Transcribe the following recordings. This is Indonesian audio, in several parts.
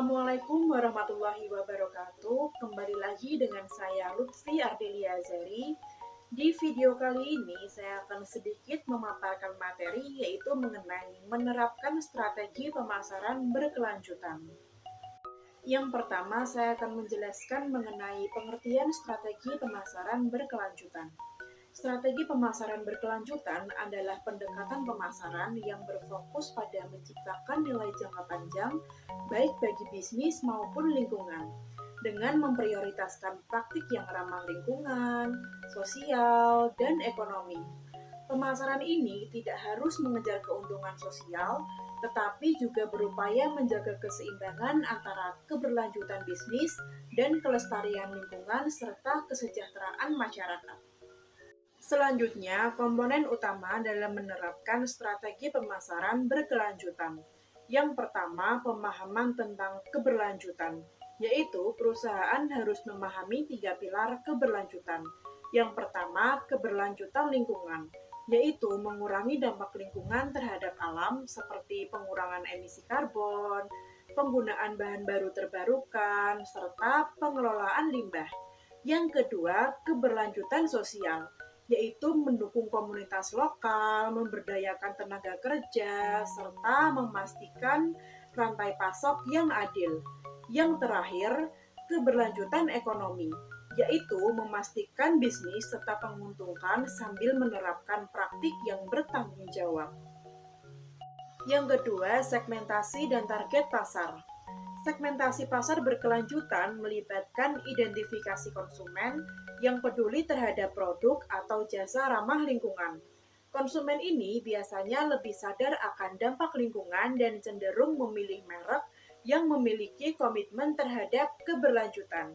Assalamualaikum warahmatullahi wabarakatuh. Kembali lagi dengan saya Lutfi Ardelia Azari. Di video kali ini saya akan sedikit memaparkan materi yaitu mengenai menerapkan strategi pemasaran berkelanjutan. Yang pertama, saya akan menjelaskan mengenai pengertian strategi pemasaran berkelanjutan. Strategi pemasaran berkelanjutan adalah pendekatan pemasaran yang berfokus pada menciptakan nilai jangka panjang, baik bagi bisnis maupun lingkungan, dengan memprioritaskan praktik yang ramah lingkungan, sosial, dan ekonomi. Pemasaran ini tidak harus mengejar keuntungan sosial, tetapi juga berupaya menjaga keseimbangan antara keberlanjutan bisnis dan kelestarian lingkungan serta kesejahteraan masyarakat. Selanjutnya, komponen utama dalam menerapkan strategi pemasaran berkelanjutan. Yang pertama, pemahaman tentang keberlanjutan, yaitu perusahaan harus memahami 3 pilar keberlanjutan. Yang pertama, keberlanjutan lingkungan, yaitu mengurangi dampak lingkungan terhadap alam seperti pengurangan emisi karbon, penggunaan bahan baru terbarukan, serta pengelolaan limbah. Yang kedua, keberlanjutan sosial, yaitu mendukung komunitas lokal, memberdayakan tenaga kerja, serta memastikan rantai pasok yang adil. Yang terakhir, keberlanjutan ekonomi, yaitu memastikan bisnis tetap menguntungkan sambil menerapkan praktik yang bertanggung jawab. Yang kedua, segmentasi dan target pasar. Segmentasi pasar berkelanjutan melibatkan identifikasi konsumen yang peduli terhadap produk atau jasa ramah lingkungan. Konsumen ini biasanya lebih sadar akan dampak lingkungan dan cenderung memilih merek yang memiliki komitmen terhadap keberlanjutan.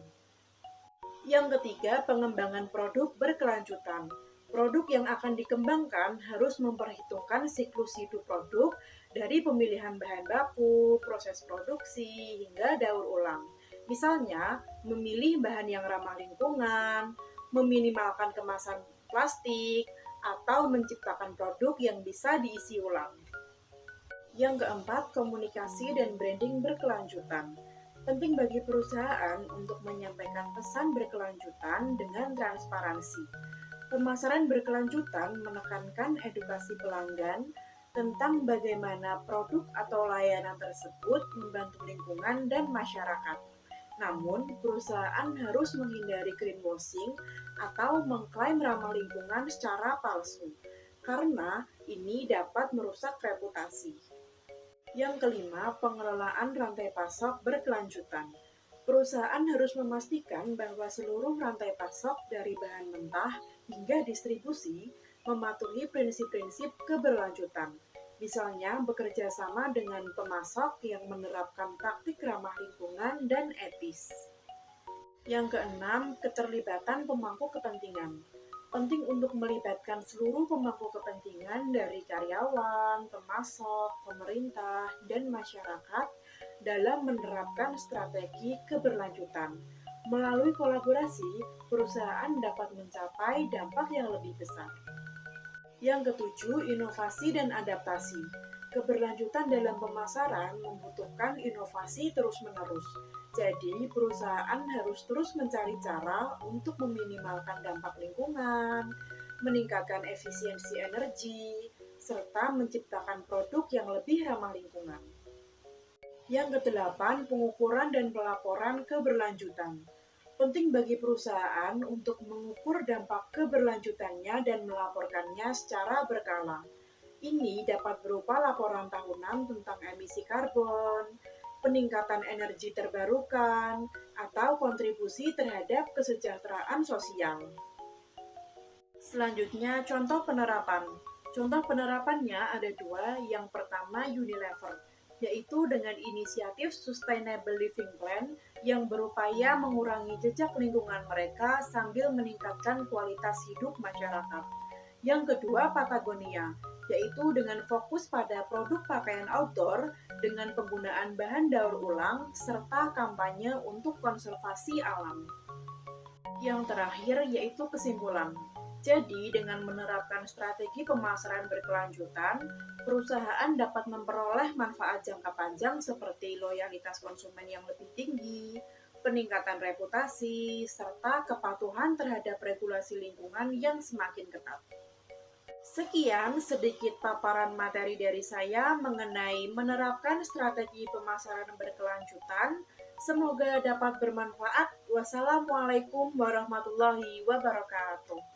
Yang ketiga, pengembangan produk berkelanjutan. Produk yang akan dikembangkan harus memperhitungkan siklus hidup produk dari pemilihan bahan baku, proses produksi, hingga daur ulang. Misalnya, memilih bahan yang ramah lingkungan, meminimalkan kemasan plastik, atau menciptakan produk yang bisa diisi ulang. Yang keempat, komunikasi dan branding berkelanjutan. Penting bagi perusahaan untuk menyampaikan pesan berkelanjutan dengan transparansi. Pemasaran berkelanjutan menekankan edukasi pelanggan tentang bagaimana produk atau layanan tersebut membantu lingkungan dan masyarakat. Namun, perusahaan harus menghindari greenwashing atau mengklaim ramah lingkungan secara palsu, karena ini dapat merusak reputasi. Yang kelima, pengelolaan rantai pasok berkelanjutan. Perusahaan harus memastikan bahwa seluruh rantai pasok dari bahan mentah hingga distribusi mematuhi prinsip-prinsip keberlanjutan. Misalnya, bekerja sama dengan pemasok yang menerapkan praktik ramah lingkungan dan etis. Yang keenam, keterlibatan pemangku kepentingan. Penting untuk melibatkan seluruh pemangku kepentingan dari karyawan, pemasok, pemerintah, dan masyarakat dalam menerapkan strategi keberlanjutan. Melalui kolaborasi, perusahaan dapat mencapai dampak yang lebih besar. Yang ketujuh, inovasi dan adaptasi. Keberlanjutan dalam pemasaran membutuhkan inovasi terus-menerus. Jadi, perusahaan harus terus mencari cara untuk meminimalkan dampak lingkungan, meningkatkan efisiensi energi, serta menciptakan produk yang lebih ramah lingkungan. Yang kedelapan, pengukuran dan pelaporan keberlanjutan. Penting bagi perusahaan untuk mengukur dampak keberlanjutannya dan melaporkannya secara berkala. Ini dapat berupa laporan tahunan tentang emisi karbon, peningkatan energi terbarukan, atau kontribusi terhadap kesejahteraan sosial. Selanjutnya, contoh penerapan. Contoh penerapannya ada dua. Yang pertama, Unilever, yaitu dengan inisiatif Sustainable Living Plan yang berupaya mengurangi jejak lingkungan mereka sambil meningkatkan kualitas hidup masyarakat. Yang kedua, Patagonia, yaitu dengan fokus pada produk pakaian outdoor dengan penggunaan bahan daur ulang serta kampanye untuk konservasi alam. Yang terakhir yaitu kesimpulan. Jadi, dengan menerapkan strategi pemasaran berkelanjutan, perusahaan dapat memperoleh manfaat jangka panjang seperti loyalitas konsumen yang lebih tinggi, peningkatan reputasi, serta kepatuhan terhadap regulasi lingkungan yang semakin ketat. Sekian sedikit paparan materi dari saya mengenai menerapkan strategi pemasaran berkelanjutan. Semoga dapat bermanfaat. Wassalamualaikum warahmatullahi wabarakatuh.